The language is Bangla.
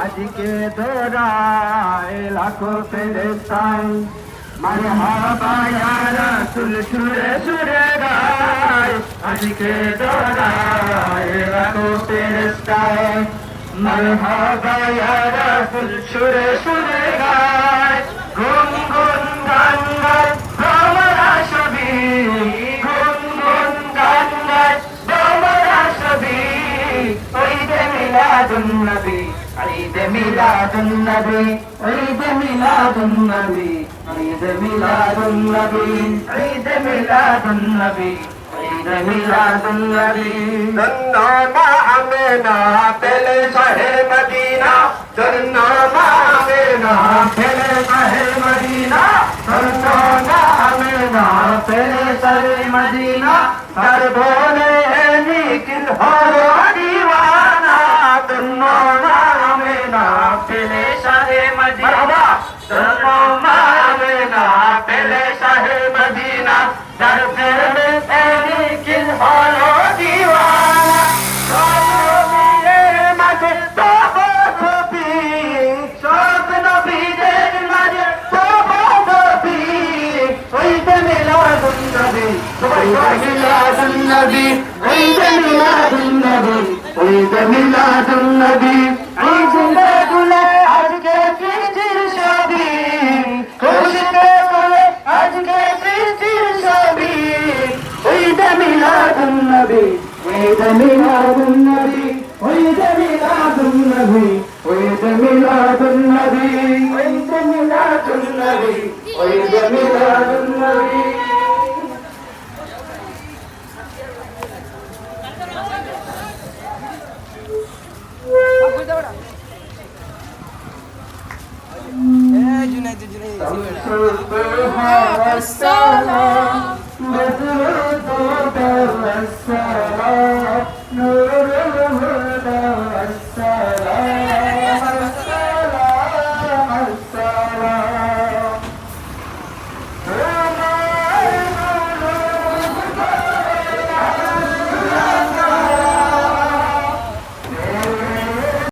আজকে দোরায় লাখো ফেরেশতায় মারহাবা ইয়া রাসূল সুরে সুরে গায় আজকে দোরায় লাখো ফেরেশতায় মারহাবা ইয়া রাসূল সুরে সুরে গায় গুন গুন গান গায় ভ্রমরা সবই গুন গুন গান গায় ভ্রমরা সবই ঈদে মিলাদুন নবী ঈদে মিলাদুন নবী ঈদে মিলাদুন নবী ঈদে মিলাদুন নবী ঈদে মিলাদুন নবী ঈদে মিলাদুন নবী জন্নামা আমেনা পেলে শাহে মদিনা জন্নামা আমেনা পেলে শাহে মদিনা জন্নামা আমেনা পেলে শাহে মদিনা তার বলে নিখিল হলো দিওয়ানা জন্নামা আমেনা পেলে শাহে মদিনা জন্নামা আমেনা পেলে শাহে মদিনা তার বলে নিখিল হলো দিওয়ানা النبي عيد ميلاد النبي عيد ميلاد النبي عيد ميلاد আজকে পৃথিবীর সবই খুশিতে বলে আজকে পৃথিবীর সবই عيد ميلاد النبي عيد ميلاد النبي عيد ميلاد النبي عيد ميلاد النبي عيد ميلاد النبي عيد ميلاد النبي السلام